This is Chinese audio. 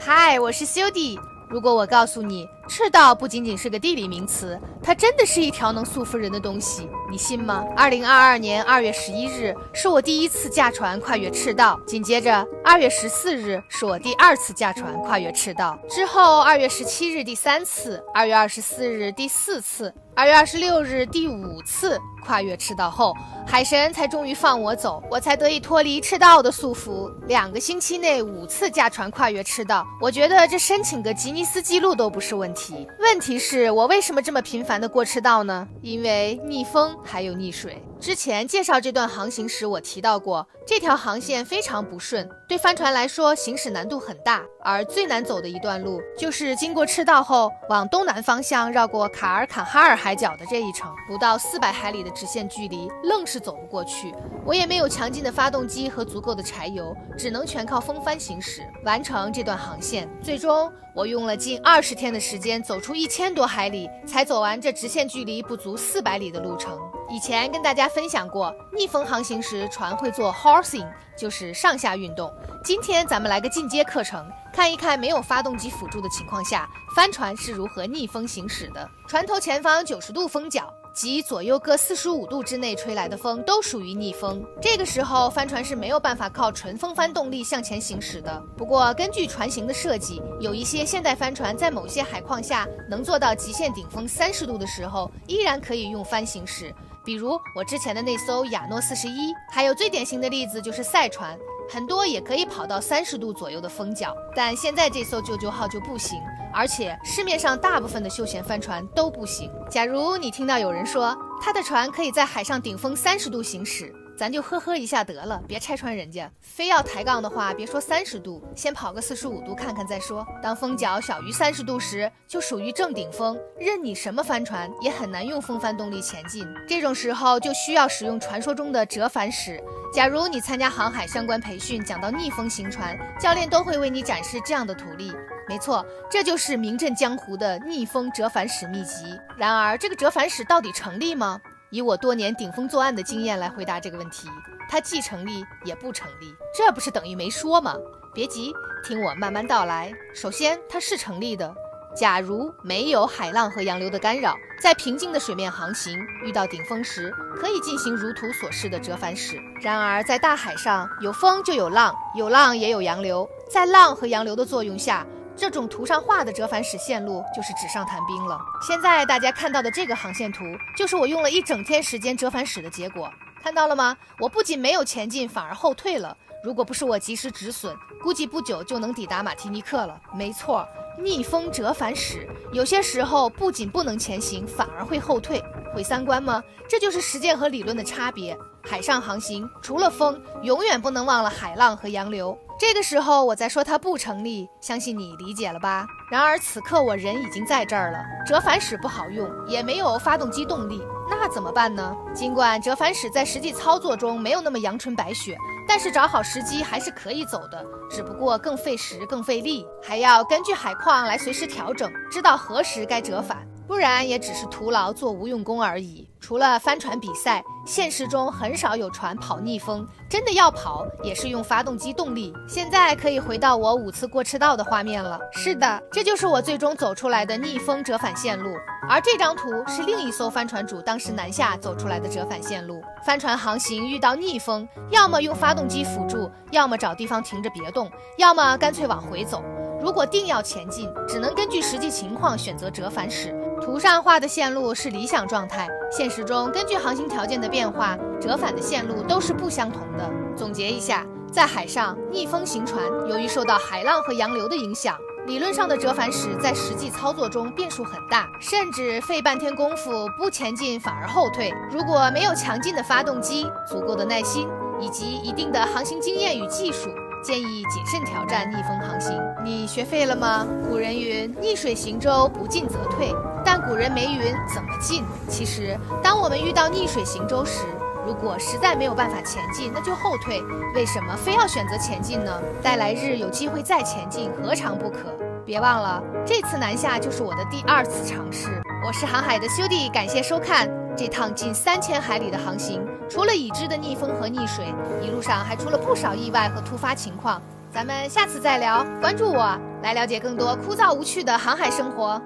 嗨，我是修弟。如果我告诉你，赤道不仅仅是个地理名词，它真的是一条能束缚人的东西，你信吗？2022年2月11日是我第一次驾船跨越赤道，紧接着2月14日是我第二次驾船跨越赤道，之后2月17日第3次，2月24日第4次，2月26日第5次跨越赤道后，海神才终于放我走，我才得以脱离赤道的束缚。2个星期内5次驾船跨越赤道，我觉得这申请个吉尼斯纪录都不是问题。问题是我为什么这么频繁的过赤道呢？因为逆风还有溺水。之前介绍这段航行时我提到过，这条航线非常不顺，对帆船来说行驶难度很大，而最难走的一段路就是经过赤道后往东南方向绕过卡尔坎哈尔海角的这一程，不到400海里的直线距离愣是走不过去。我也没有强劲的发动机和足够的柴油，只能全靠风帆行驶完成这段航线。最终我用了近20天的时间走出1000多海里，才走完这直线距离不足400里的路程。以前跟大家分享过，逆风航行时船会做 horsing， 就是上下运动。今天咱们来个进阶课程，看一看没有发动机辅助的情况下，帆船是如何逆风行驶的。船头前方90度风角，即左右各45度之内吹来的风都属于逆风。这个时候帆船是没有办法靠纯风帆动力向前行驶的。不过根据船型的设计，有一些现代帆船在某些海况下能做到极限顶风30度的时候，依然可以用帆行驶。比如我之前的那艘亚诺41，还有最典型的例子就是赛船，很多也可以跑到30度左右的风角，但现在这艘救救号就不行，而且市面上大部分的休闲帆船都不行。假如你听到有人说他的船可以在海上顶风30度行驶，咱就呵呵一下得了，别拆穿人家。非要抬杠的话，别说30度，先跑个45度看看再说。当风角小于30度时，就属于正顶风，任你什么帆船也很难用风帆动力前进。这种时候就需要使用传说中的折返驶。假如你参加航海相关培训，讲到逆风行船，教练都会为你展示这样的图例。没错，这就是名震江湖的逆风折返驶秘籍。然而，这个折返驶到底成立吗？以我多年顶风作案的经验来回答这个问题，它既成立也不成立。这不是等于没说吗？别急，听我慢慢道来。首先，它是成立的。假如没有海浪和洋流的干扰，在平静的水面航行，遇到顶风时，可以进行如图所示的折返驶。然而，在大海上，有风就有浪，有浪也有洋流，在浪和洋流的作用下，这种图上画的折返驶线路就是纸上谈兵了。现在大家看到的这个航线图，就是我用了一整天时间折返驶的结果。看到了吗？我不仅没有前进，反而后退了。如果不是我及时止损，估计不久就能抵达马提尼克了。没错，逆风折返驶有些时候不仅不能前行，反而会后退。毁三观吗？这就是实践和理论的差别。海上航行除了风，永远不能忘了海浪和洋流。这个时候我在说它不成立，相信你理解了吧？然而此刻我人已经在这儿了，折返驶不好用，也没有发动机动力，那怎么办呢？尽管折返驶在实际操作中没有那么阳春白雪，但是找好时机还是可以走的，只不过更费时更费力，还要根据海况来随时调整，知道何时该折返，不然也只是徒劳做无用功而已。除了帆船比赛，现实中很少有船跑逆风，真的要跑也是用发动机动力。现在可以回到我5次过赤道的画面了。是的，这就是我最终走出来的逆风折返线路，而这张图是另一艘帆船主当时南下走出来的折返线路。帆船航行遇到逆风，要么用发动机辅助，要么找地方停着别动，要么干脆往回走。如果定要前进，只能根据实际情况选择折返驶。图上画的线路是理想状态，现实中根据航行条件的变化，折返的线路都是不相同的。总结一下，在海上逆风行船，由于受到海浪和洋流的影响，理论上的折返驶在实际操作中变数很大，甚至费半天功夫不前进反而后退。如果没有强劲的发动机、足够的耐心以及一定的航行经验与技术，建议谨慎挑战逆风航行。你学废了吗？古人云：逆水行舟，不进则退。但古人没云怎么进。其实，当我们遇到逆水行舟时，如果实在没有办法前进，那就后退。为什么非要选择前进呢？待来日有机会再前进，何尝不可？别忘了，这次南下就是我的第2次尝试。我是航海的修弟，感谢收看。这趟近3000海里的航行，除了已知的逆风和溺水，一路上还出了不少意外和突发情况。咱们下次再聊，关注我，来了解更多枯燥无趣的航海生活。